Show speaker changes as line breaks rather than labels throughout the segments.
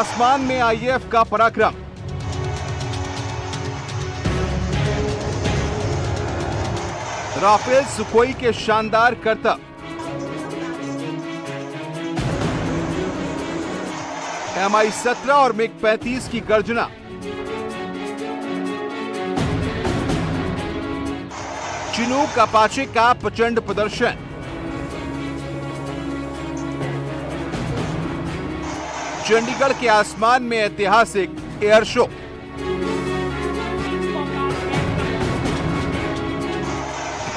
आसमान में आईएएफ का पराक्रम। राफेल सुखोई के शानदार करतब। MI-17 और MiG-35 की गर्जना। चिनूक अपाचे का प्रचंड प्रदर्शन। चंडीगढ़ के आसमान में ऐतिहासिक एयर शो।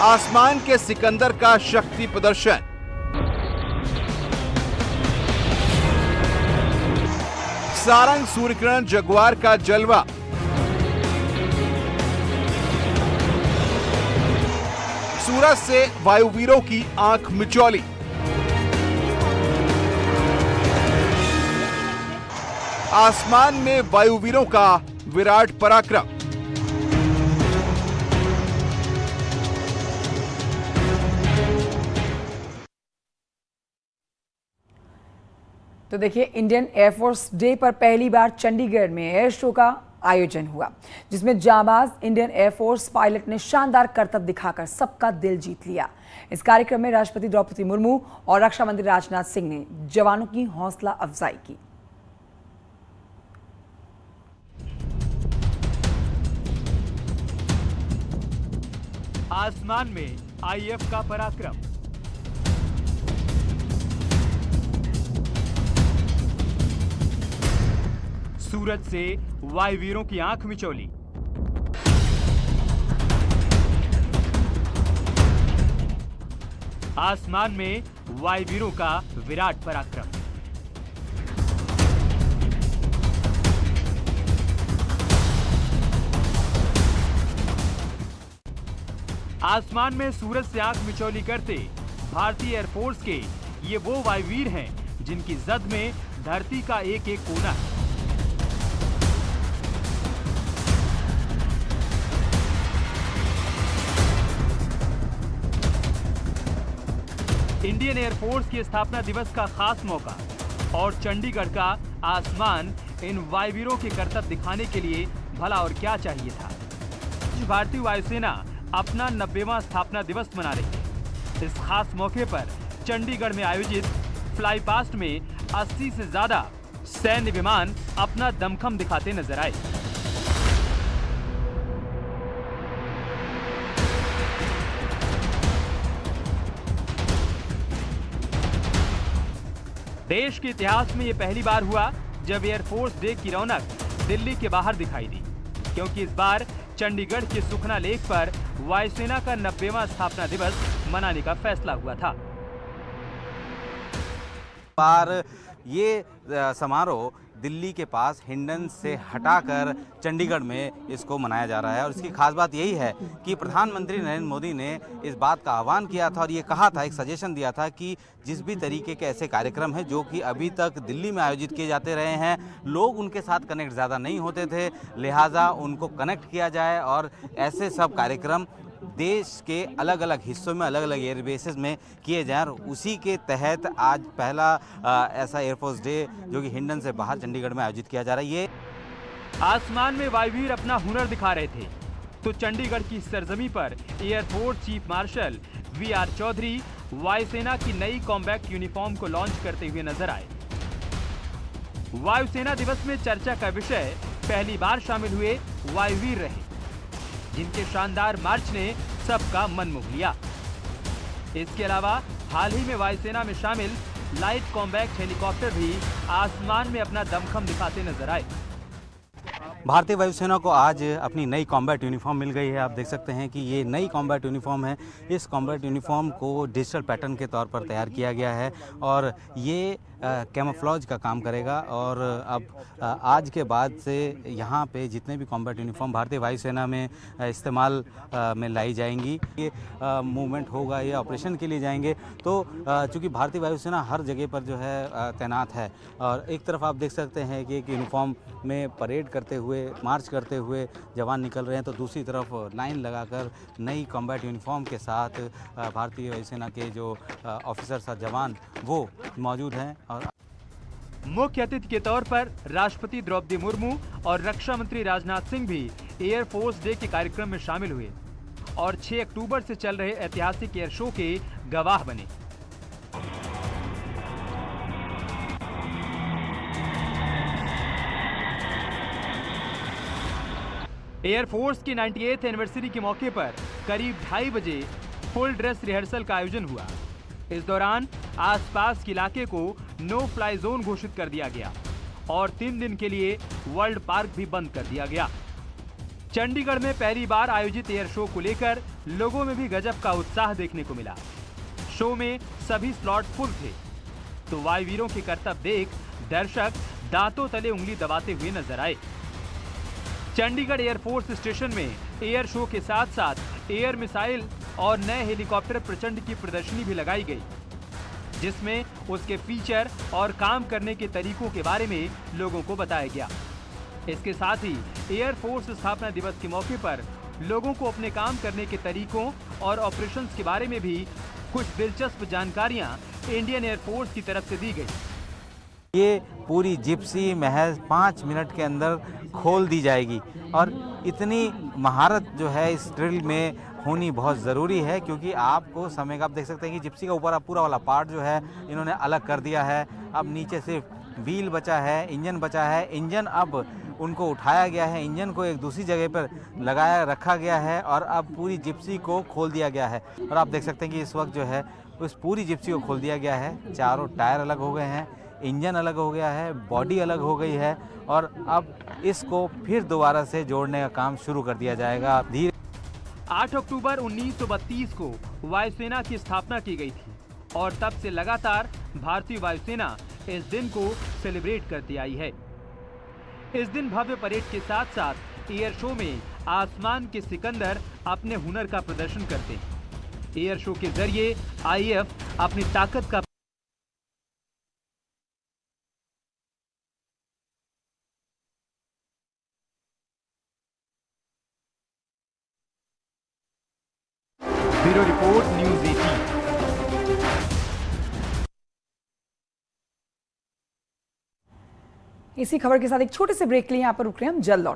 आसमान के सिकंदर का शक्ति प्रदर्शन। सारंग सूर्यकिरण जगुआर का जलवा। सूरज से वायुवीरों की आंख मिचौली। आसमान में वायुवीरों का विराट पराक्रम।
तो देखिए, इंडियन एयरफोर्स डे पर पहली बार चंडीगढ़ में एयर शो का आयोजन हुआ, जिसमें जाबाज इंडियन एयरफोर्स पायलट ने शानदार करतब दिखाकर सबका दिल जीत लिया। इस कार्यक्रम में राष्ट्रपति द्रौपदी मुर्मू और रक्षा मंत्री राजनाथ सिंह ने जवानों की हौसला अफजाई की।
आसमान में आईएएफ का पराक्रम। सूरज से वायुवीरों की आंख मिचौली। आसमान में वायुवीरों का विराट पराक्रम। आसमान में सूरज से आंख मिचौली करते भारतीय एयरफोर्स के ये वो वायुवीर हैं जिनकी जद में धरती का एक एक कोना है। इंडियन एयरफोर्स की स्थापना दिवस का खास मौका और चंडीगढ़ का आसमान इन वायुवीरों के करतब दिखाने के लिए भला और क्या चाहिए था। भारतीय वायुसेना अपना 90वां स्थापना दिवस मना रही है। इस खास मौके पर चंडीगढ़ में आयोजित फ्लाई पास्ट में 80 से ज्यादा सैन्य विमान अपना दमखम दिखाते नजर आए। देश के इतिहास में यह पहली बार हुआ जब एयरफोर्स डे की रौनक दिल्ली के बाहर दिखाई दी, क्योंकि इस बार चंडीगढ़ के सुखना लेक पर वायुसेना का 90वां स्थापना दिवस मनाने का फैसला हुआ था।
बार ये समारोह दिल्ली के पास हिंडन से हटाकर चंडीगढ़ में इसको मनाया जा रहा है और इसकी खास बात यही है कि प्रधानमंत्री नरेंद्र मोदी ने इस बात का आह्वान किया था और ये कहा था, एक सजेशन दिया था कि जिस भी तरीके के ऐसे कार्यक्रम हैं जो कि अभी तक दिल्ली में आयोजित किए जाते रहे हैं, लोग उनके साथ कनेक्ट ज़्यादा नहीं होते थे, लिहाजा उनको कनेक्ट किया जाए और ऐसे सब कार्यक्रम देश के अलग अलग हिस्सों में अलग अलग एयरबेसेस में किए जाएं। और उसी के तहत आज पहला ऐसा एयरफोर्स डे जो कि हिंडन से बाहर चंडीगढ़ में आयोजित किया जा रहा है। ये
आसमान में वायुवीर अपना हुनर दिखा रहे थे तो चंडीगढ़ की सरजमी पर air force chief marshal VR Chaudhary वायुसेना की नई कॉम्बैट यूनिफॉर्म को लॉन्च करते हुए नजर आए। वायुसेना दिवस में चर्चा का विषय पहली बार शामिल हुए वायुवीर रहे, जिनके शानदार मार्च ने सबका मन मोह लिया। इसके अलावा हाल ही में वायुसेना में शामिल लाइट कॉम्बैट हेलीकॉप्टर भी आसमान में अपना दमखम दिखाते नजर आए।
भारतीय वायुसेना को आज अपनी नई कॉम्बैट यूनिफॉर्म मिल गई है। आप देख सकते हैं कि ये नई कॉम्बैट यूनिफॉर्म है। इस कॉम्बैट यूनिफॉर्म को डिजिटल पैटर्न के तौर पर तैयार किया गया है और ये कैमोफ्लेज का काम करेगा। और अब आज के बाद से यहाँ पे जितने भी कॉम्बैट यूनिफॉर्म भारतीय वायुसेना में इस्तेमाल में लाई जाएंगी, ये मूवमेंट होगा, ये ऑपरेशन के लिए जाएंगे। तो चूँकि भारतीय वायुसेना हर जगह पर जो है तैनात है और एक तरफ आप देख सकते हैं कि एक यूनिफॉर्म में परेड करते हुए, मार्च करते हुए जवान निकल रहे हैं, तो दूसरी तरफ लाइन लगाकर नई कॉम्बैट यूनिफॉर्म के साथ भारतीय वायुसेना के जो ऑफिसर्स और जवान वो मौजूद हैं। और
मुख्य अतिथि के तौर पर राष्ट्रपति द्रौपदी मुर्मू और रक्षा मंत्री राजनाथ सिंह भी एयरफोर्स डे के कार्यक्रम में शामिल हुए और 6 अक्टूबर से चल रहे ऐतिहासिक एयर शो के गवाह बने। एयरफोर्स की 98th एनिवर्सरी के मौके पर करीब 2:30 बजे फुल ड्रेस रिहर्सल का आयोजन हुआ। इस दौरान आसपास के इलाके को नो फ्लाई जोन घोषित कर दिया गया और 3 दिन के लिए वर्ल्ड पार्क भी बंद कर दिया गया। चंडीगढ़ में पहली बार आयोजित एयर शो को लेकर लोगों में भी गजब का उत्साह देखने को मिला। शो में सभी स्लॉट फुल थे, तो वायुवीरों के करतब देख दर्शक दांतों तले उंगली दबाते हुए नजर आए। चंडीगढ़ एयरफोर्स स्टेशन में एयर शो के साथ साथ एयर मिसाइल और नए हेलीकॉप्टर प्रचंड की प्रदर्शनी भी लगाई गई, जिसमें उसके फीचर और काम करने के तरीकों के बारे में लोगों को बताया गया। इसके साथ ही एयरफोर्स स्थापना दिवस के मौके पर लोगों को अपने काम करने के तरीकों और ऑपरेशंस के बारे में भी कुछ दिलचस्प जानकारियां इंडियन एयरफोर्स की तरफ से दी गई।
ये पूरी जिप्सी महज 5 मिनट के अंदर खोल दी जाएगी और इतनी महारत जो है इस ड्रिल में होनी बहुत ज़रूरी है, क्योंकि आपको समय का आप देख सकते हैं कि जिप्सी का ऊपर पूरा वाला पार्ट जो है इन्होंने अलग कर दिया है। अब नीचे सिर्फ व्हील बचा है, इंजन बचा है। इंजन अब उनको उठाया गया है, इंजन को एक दूसरी जगह पर लगाया रखा गया है और अब पूरी जिप्सी को खोल दिया गया है। और आप देख सकते हैं कि इस वक्त जो है उस पूरी जिप्सी को खोल दिया गया है। चारों टायर अलग हो गए हैं, इंजन अलग हो गया है, बॉडी अलग हो गई है और अब इसको फिर दोबारा से जोड़ने का काम शुरू कर दिया जाएगा। धीरे
8 अक्टूबर 1932 को वायुसेना की स्थापना की गई थी और तब से लगातार भारतीय वायुसेना इस दिन को सेलिब्रेट करती आई है। इस दिन भव्य परेड के साथ साथ एयर शो में आसमान के सिकंदर अपने हुनर का प्रदर्शन करते हैं। एयर शो के जरिए आईएएफ अपनी ताकत का ब्यूरो रिपोर्ट न्यूज़ 18।
इसी खबर के साथ एक छोटे से ब्रेक के लिए यहाँ पर रुक रहे हैं हम, जल्द लौट